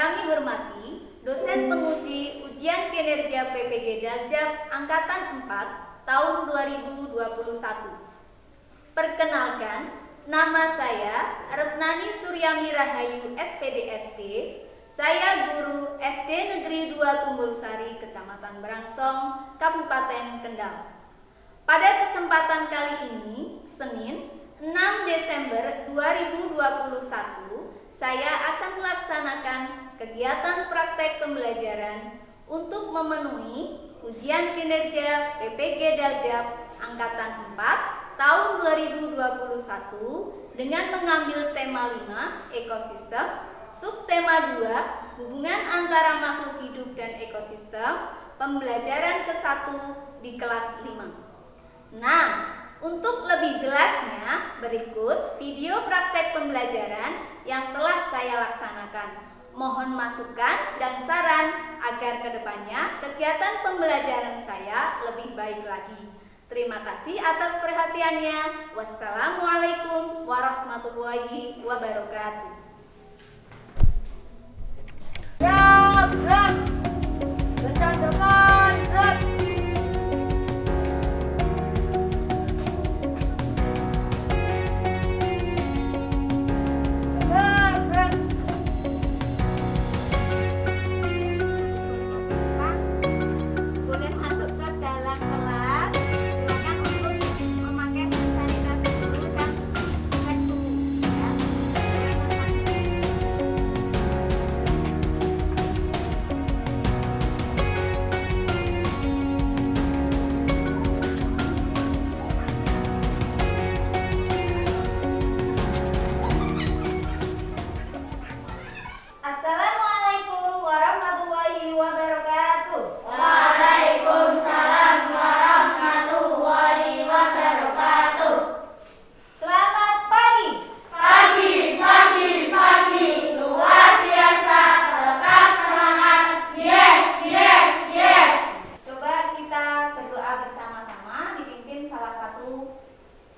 kami hormati dosen penguji ujian kinerja PPG Daljab Angkatan 4 tahun 2021. Perkenalkan, nama saya Retnani Suryami Rahayu SPDSD. Saya guru SD Negeri 2 Tunggulsari, Kecamatan Berangsong, Kabupaten Kendal. Pada kesempatan kali ini, Senin 6 Desember 2021, saya akan melaksanakan kegiatan praktek pembelajaran untuk memenuhi ujian kinerja PPG Daljab Angkatan 4 tahun 2021 dengan mengambil tema 5 ekosistem, subtema 2 hubungan antara makhluk hidup dan ekosistem, pembelajaran ke-1 di kelas 5. Nah, untuk lebih jelasnya, berikut video praktek pembelajaran yang telah saya laksanakan. Mohon masukan dan saran agar kedepannya kegiatan pembelajaran saya lebih baik lagi. Terima kasih atas perhatiannya. Wassalamualaikum warahmatullahi wabarakatuh. Assalamualaikum warahmatullahi wabarakatuh. Waalaikumsalam warahmatullahi wabarakatuh. Selamat pagi. Pagi, luar biasa, tetap semangat, yes. Coba kita berdoa bersama-sama dipimpin salah satu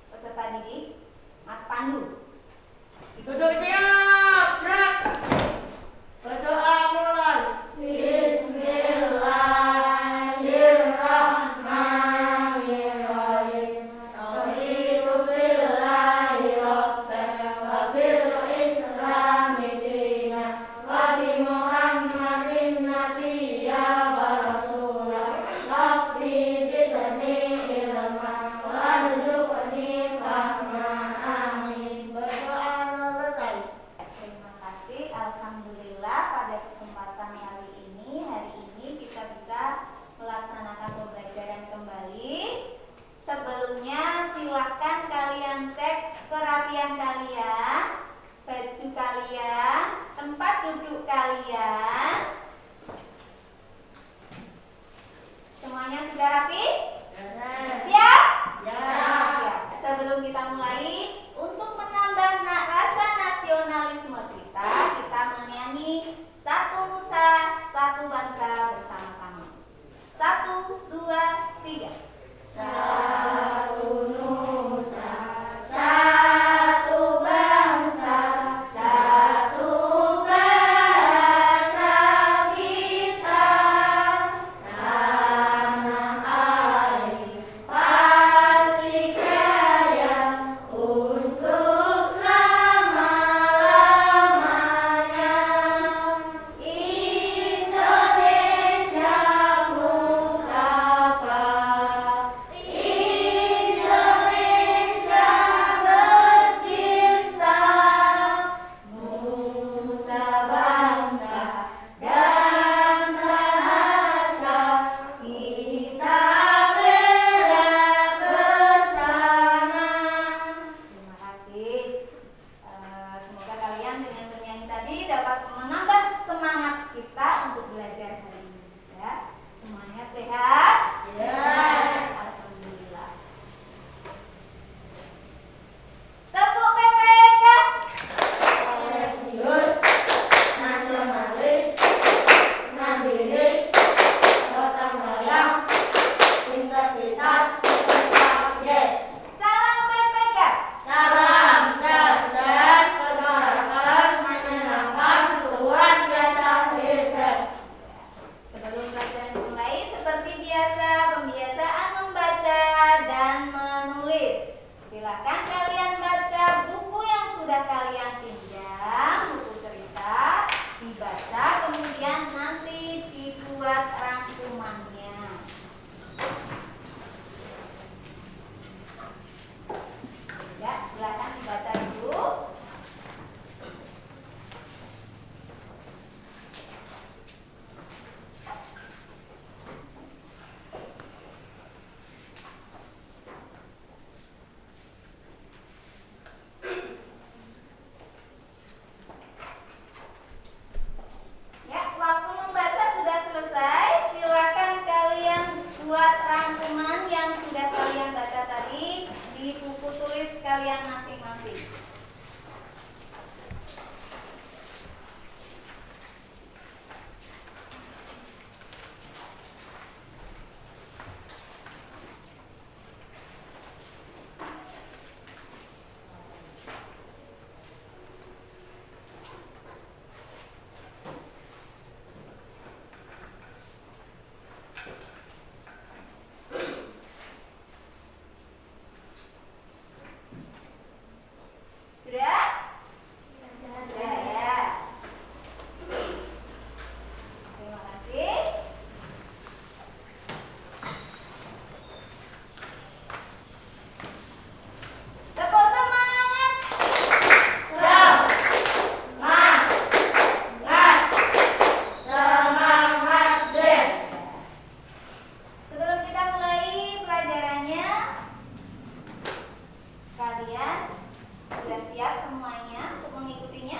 peserta didik, Mas Pandu. Duduk siap, gerak. Berdoa mulai. Bismillahirrahmanirrahim. Raditu billahi rabban wa bil islami dinan wa bi Muhammadin nabiyya wa rasulah. Rabbi zidni ilma warzuqni fahma. Amin. Berdoa selesai. Terima kasih. Alhamdulillah pada kesempatan hari ini kita bisa melaksanakan pembelajaran kembali. Sebelumnya silahkan kalian cek kerapian kalian, baju kalian, tempat duduk kalian. Semuanya sudah rapi? Siap? Siap. Sebelum kita mulai, untuk menambah rasa nasionalisme kita menyanyi Satu Nusa, Satu Bangsa bersama-sama. 1, 2, 3. Satu nusa, satu bangsa, satu bahasa kita, tanah kalian masing-masing. Sudah? Sudah ya. Terima kasih. Tepuk semangat. Semangat, Des. Sebelum kita mulai pelajarannya, kalian sudah siap semuanya untuk mengikutinya?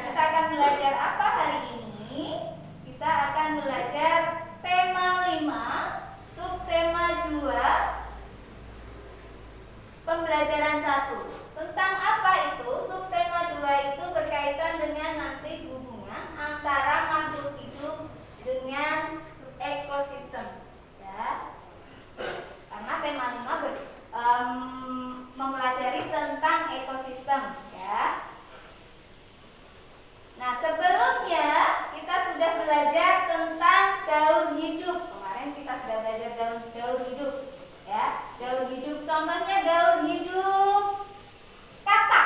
Kita akan belajar apa hari ini? Kita akan belajar tema 5, subtema 2, pembelajaran 1. Tentang apa itu? Subtema 2 itu berkaitan dengan nanti hubungan antara makhluk hidup dengan ekosistem. Ya. Karena tema 5 mempelajari tentang ekosistem, ya. Nah, sebelumnya kita sudah belajar tentang daur hidup. Kemarin kita sudah belajar daur hidup, ya. Daur hidup, contohnya daur hidup kata.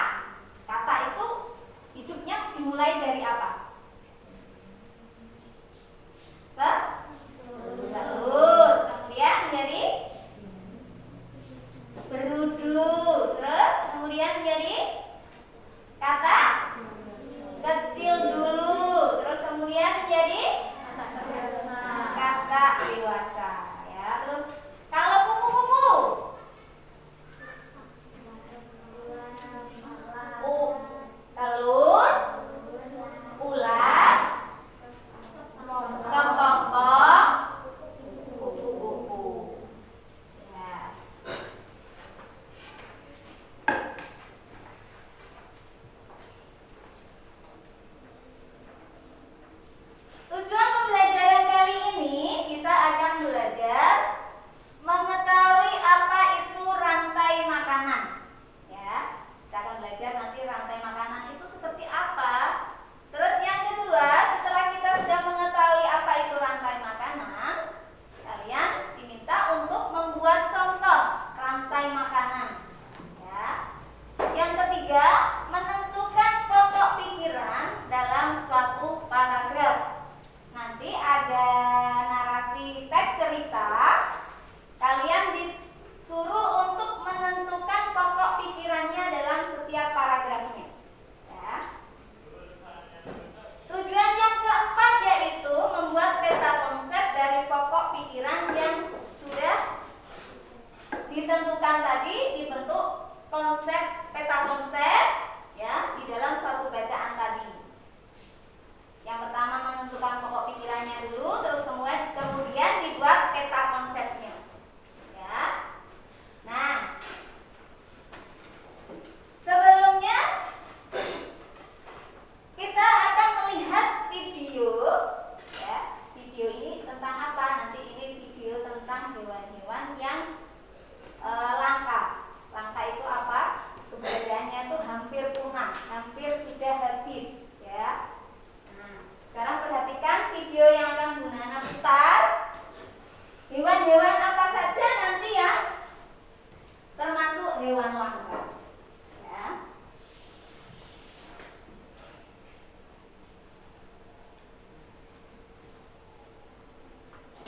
Kata itu hidupnya dimulai dari apa? Telur, kemudian menjadi berudu, terus kemudian menjadi kata kecil dulu, terus kemudian menjadi kata dewasa, ya. Terus kalau kupu-kupu, telur, ular, kepompong, kupu-kupu. Ya. Tujuan pembelajaran kali ini kita akan belajar mengetahui apa itu rantai makanan. Ya, kita akan belajar nanti rantai makanan itu seperti apa. Terus yang kedua, setelah kita sudah mengetahui apa itu rantai makanan, kalian diminta untuk membuat contoh rantai makanan. Ya. Yang ketiga, menentukan pokok pikiran dalam suatu paragraf. Nanti ada narasi teks cerita, kalian disuruh untuk menentukan pokok pikirannya dalam setiap paragrafnya. Ya. Tujuan yang keempat yaitu membuat peta konsep dari pokok pikiran yang sudah ditentukan tadi, dibentuk konsep, peta konsep, ya, di dalam suatu bacaan tadi. Yang pertama menentukan pokok pikirannya dulu, terus kemudian dibuat peta konsepnya. Ya. Nah, sebelumnya kita akan melihat video, ya. Video ini tentang apa? Nanti ini video tentang hewan-hewan yang langka. Langka itu apa? Keberadaannya itu hampir punah, hampir sudah habis, ya. Sekarang perhatikan video yang akan Bu Nana putar. Hewan-hewan apa saja nanti yang termasuk hewan langka. Ya.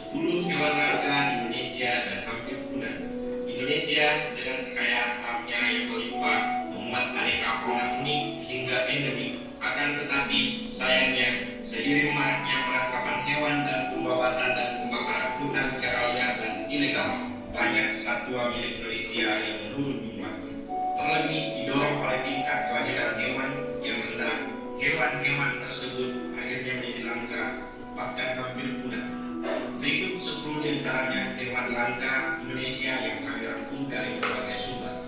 Hewan langka di Indonesia dan hampir punah. Indonesia dengan kekayaan alamnya yang melimpah membuat aneka pola unik hingga endemik. Akan tetapi sayangnya seiring maraknya penangkapan hewan dan pembabatan dan pembakaran hutan secara liar dan ilegal, banyak satwa milik Indonesia yang menurun jumlah. Terlebih didorong oleh tingkat kelahiran hewan yang rendah, hewan-hewan tersebut akhirnya menjadi langka, bahkan hampir punah. Berikut 10 di antaranya hewan langka Indonesia yang kami rangkum dari berbagai sumber.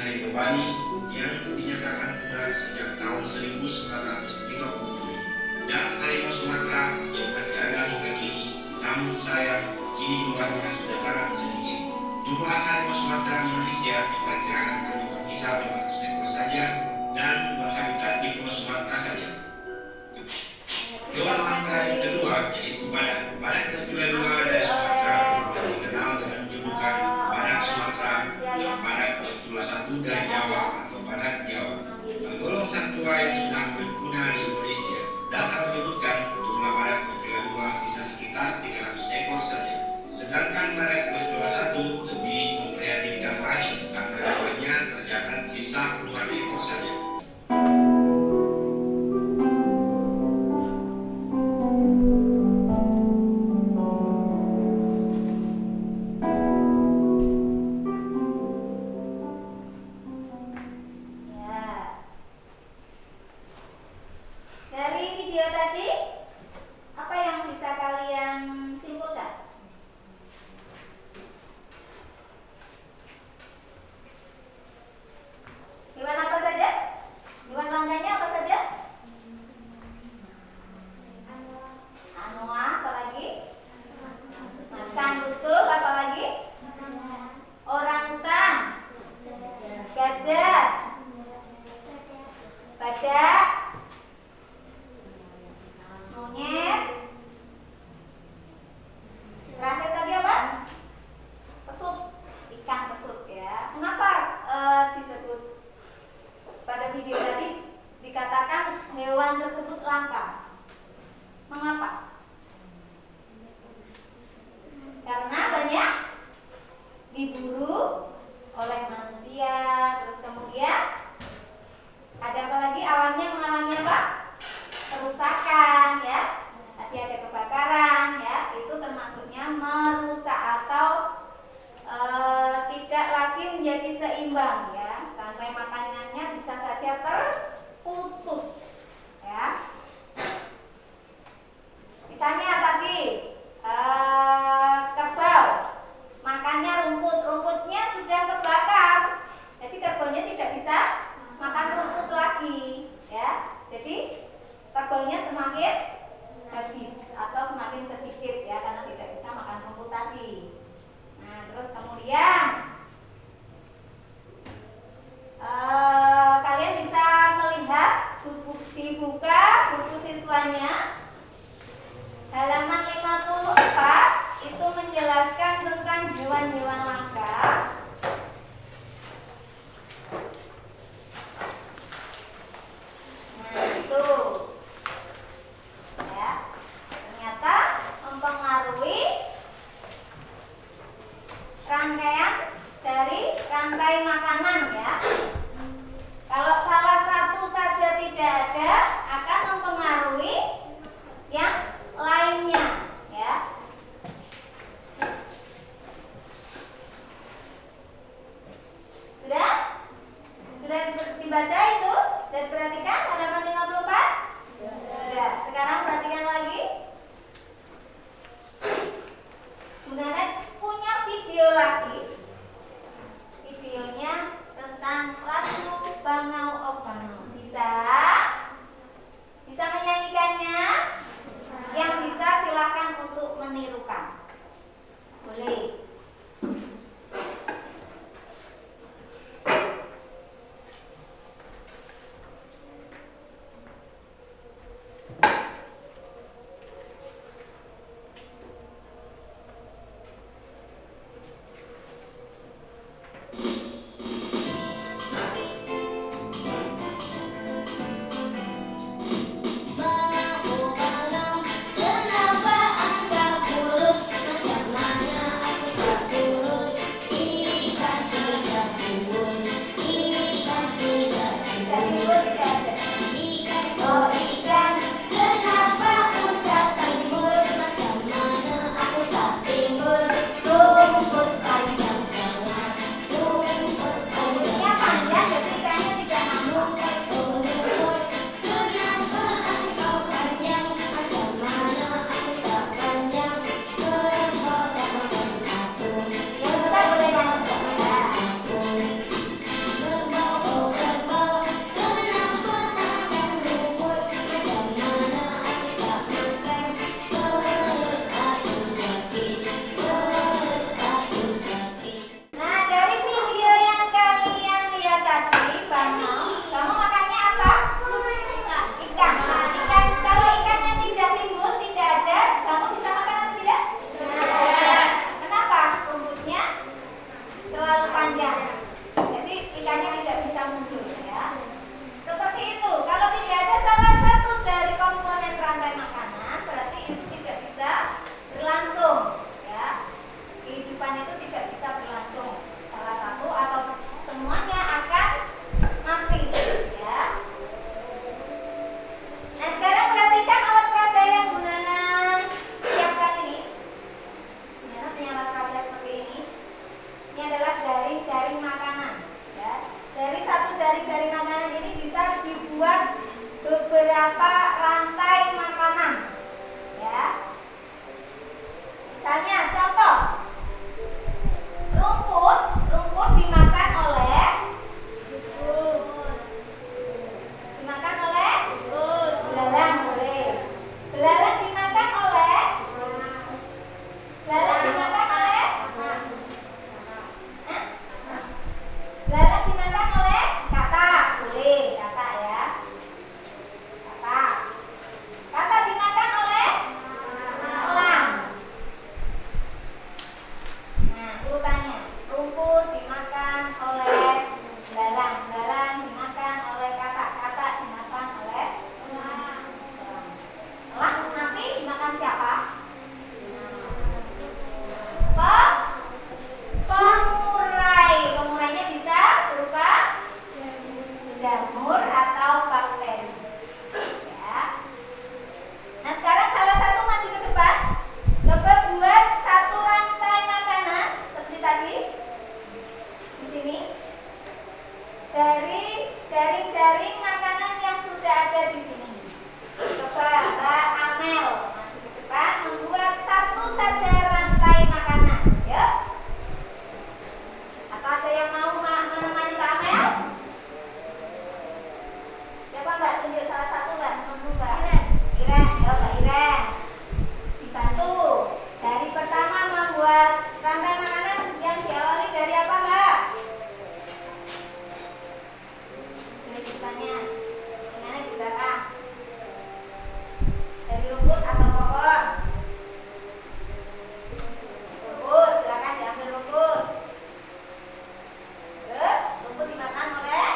Kali Bali yang dinyatakan punah sejak tahun 1937 dan harimau Sumatera yang masih ada hingga kini, namun sayang kini jumlahnya sudah sangat sedikit. Jumlah harimau Sumatera di Indonesia diperkirakan hanya berkisar 500 ekor saja dan berhabitat di Pulau Sumatera saja. Hewan langka yang kedua yaitu badak. Badak bercula dua dari Sumatera yang dikenal dengan julukan badak Sumatera dan badak bercula satu dari Jawa atau badak Jawa. Tergolong satwa yang sudah hampir punah di Indonesia. Data menyebutkan jumlah badak bercula dua sisa sekitar 300 ekor saja. Sedangkan badak bercula satu lebih memprihatinkan lagi karena jumlahnya tercatat sisa puluhan ekor saja. Dari video tadi, apa yang bisa kalian simpulkan? Hewan apa saja? Hewan langganya apa saja? Anoa, apa lagi? Macan, betul. Apa lagi? Orangutan, gajah, badak, monyet. Terakhir tadi apa? Pesut, ikan pesut ya. Kenapa disebut pada video tadi dikatakan hewan tersebut langka? Mengapa? Karena banyak diburu oleh manusia. Terus kemudian ada apa lagi? Alamnya mengalami apa? Kerusakan ya. Tadi ada kebakaran ya. Itu termasuknya merusak atau tidak lagi menjadi seimbang ya. Rantai makanannya bisa saja terputus ya. Misalnya tadi kerbau makannya rumputnya sudah terbakar, jadi kerbaunya tidak bisa makan rumput lagi ya. Jadi kerbaunya semakin habis atau semakin sedikit ya, karena tidak bisa makan rumput tadi. Nah, terus kemudian kalian bisa melihat dibuka buku siswanya halaman 54, itu menjelaskan tentang hewan-hewan langka. Nah, itu ya, ternyata mempengaruhi rangkaian dari rantai makanan ya. Kalau salah satu saja tidak ada, akan mempengaruhi yang lainnya ya. Sudah dibaca itu? Sudah diperhatikan halaman 54? Sudah. Sekarang perhatikan lagi. Sebenarnya punya video lagi. Videonya tentang lagu Bangau oh Bangau. Bisa menyanyikannya? Yang bisa silakan untuk menirukan. Boleh. beberapa rantai makanan. Ya. Misalnya contoh, rumput dimakan oleh belalang, boleh. Belalang dimakan oleh Belalang dimakan oleh katak, boleh, katak ya. Katak dimakan oleh elang. Nah, urutannya. Rumput dimakan oleh belalang, belalang dimakan oleh katak, katak dimakan oleh elang. Elang nanti dimakan siapa? Pengurai. Pengurainya bisa berupa jamur atau bakteri. Ya. Nah, sekarang salah satu maju ke depan. Coba buat satu rantai makanan seperti tadi. Di sini. Dari jaring-jaring makanan yang sudah ada di sini. Coba Mbak Amel maju ke depan membuat satu saja rantai makanan. Yuk. Atau ada yang mau menemani Mbak Amel? Coba Mbak tunjuk salah satu Mbak. Mbak Iren. Yuk Mbak Iren. Dibantu. Dari pertama membuat rantai makanan yang diawali dari apa Mbak? Dari ceritanya. Dengannya di belakang. Dari rumput atau pohon? Rumput, silakan diambil rumput. Terus rumput dimakan oleh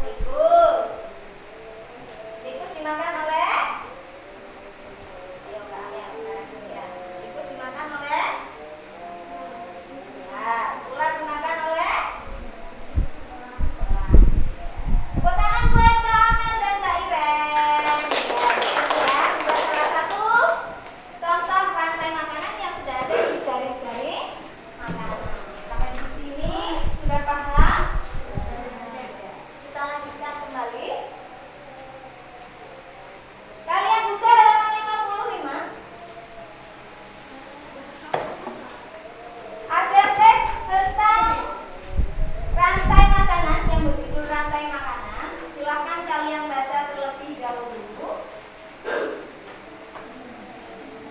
tikus. Tikus dimakan oleh ayo Mbak Amel, sekarang dulu ya. Tikus dimakan oleh ular dimakan oleh tepuk tangan buat Mbak Amel dan Mbak Iren. Ya, buat salah satu contoh rantai makanan yang sudah ada di jaring-jaring makanan. Sampai di sini sudah paham? Kita lanjutkan kembali. Kalian buka halaman 55. Ada teks tentang rantai makanan yang berjudul rantai makanan. Silahkan kalian baca terlebih dahulu.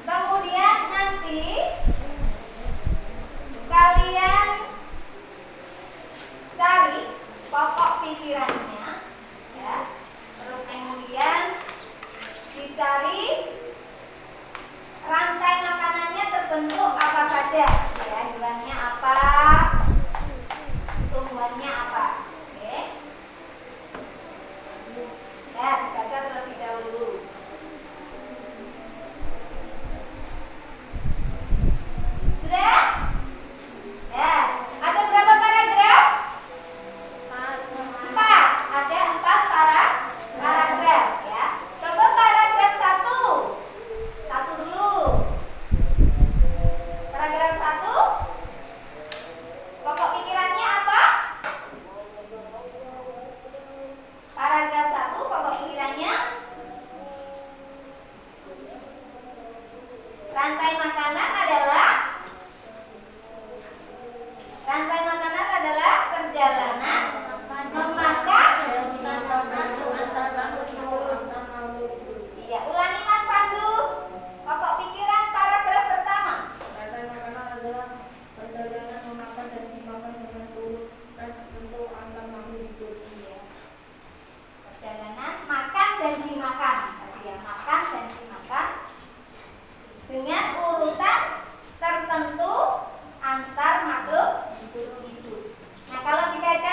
Kemudian nanti kalian cari pokok pikirannya, ya. Terus kemudian dicari rantai makanannya terbentuk apa saja, ya. Hewannya apa, tumbuhannya apa, oke? Ya, dibaca terlebih dahulu. Sudah? Ya, ada berapa paragraf? 4. Ada 4 paragraf ya. Coba paragraf 1. Satu dulu. Paragraf 1. Pokok pikirannya apa? Paragraf 1 pokok pikirannya rantai makanan adalah perjalanan memakan. Iya, ulangi Mas Pandu. Pokok pikiran paragraf pertama. Rantai makanan adalah perjalanan memakan dan dimakan dengan urut dan tertentu antar makhluk hidup. Iya. Perjalanan makan dan dimakan. Tadi ya, makan dan dimakan dengan urutan tertentu antar makhluk hidup. Nah, kalau dikaitkan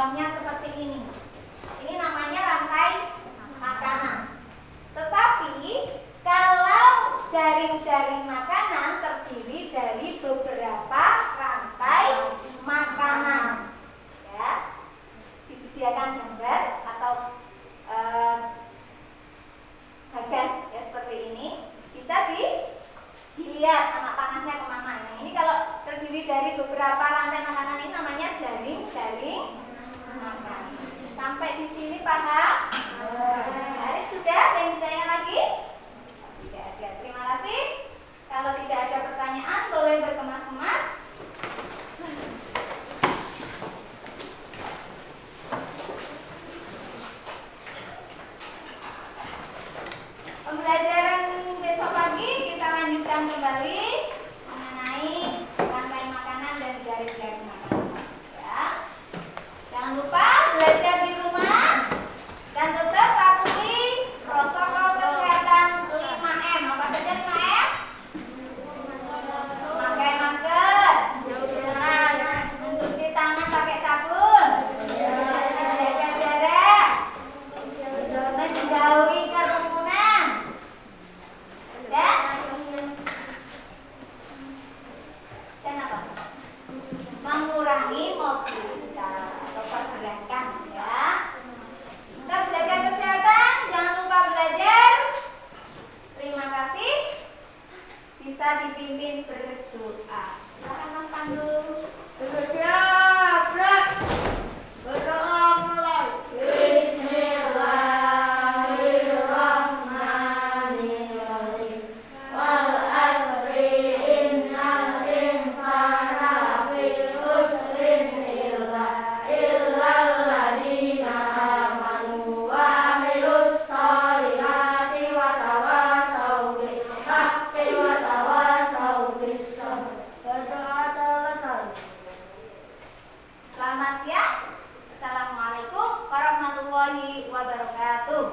Contohnya seperti ini. Ini namanya rantai makanan. Tetapi kalau jaring-jaring makanan terdiri dari beberapa rantai makanan, ya, disediakan gambar atau bagan ya seperti ini, bisa dilihat anak panahnya kemana. Nah, ini kalau terdiri dari beberapa rantai makanan ini namanya jaring-jaring makanan. Sampai di sini paham? Hari sudah, ada yang bertanya lagi? Tidak ada. Terima kasih. Kalau tidak ada pertanyaan, boleh berkemas-kemas. Pembelajaran besok pagi kita lanjutkan kembali mengenai rantai makanan dan jaring-jaring makanan. Ya. Jangan lupa belajar di rumah dan tetap patuhi protokol kesehatan 5M. Apa saja 5M? Memakai masker, mencuci tangan pakai sabun, menjaga jarak, menjauhi kerumunan, dan apa? Mengurangi mobilitas atau pergerakan, ya. Tetap jaga kesehatan, jangan lupa belajar. Terima kasih. Bisa dipimpin berdoa. Silakan Mas Pandu. Berdoa mulai. Bismillahirrahmanirrahim. Wal asri innal insana fi khusrin illal ladzina amanu wa amilus sholihati wa tawasau bil haqqi wa tawasau bis sabr. Berdoa selesai. Selamat siang. Assalamualaikum warahmatullahi wabarakatuh.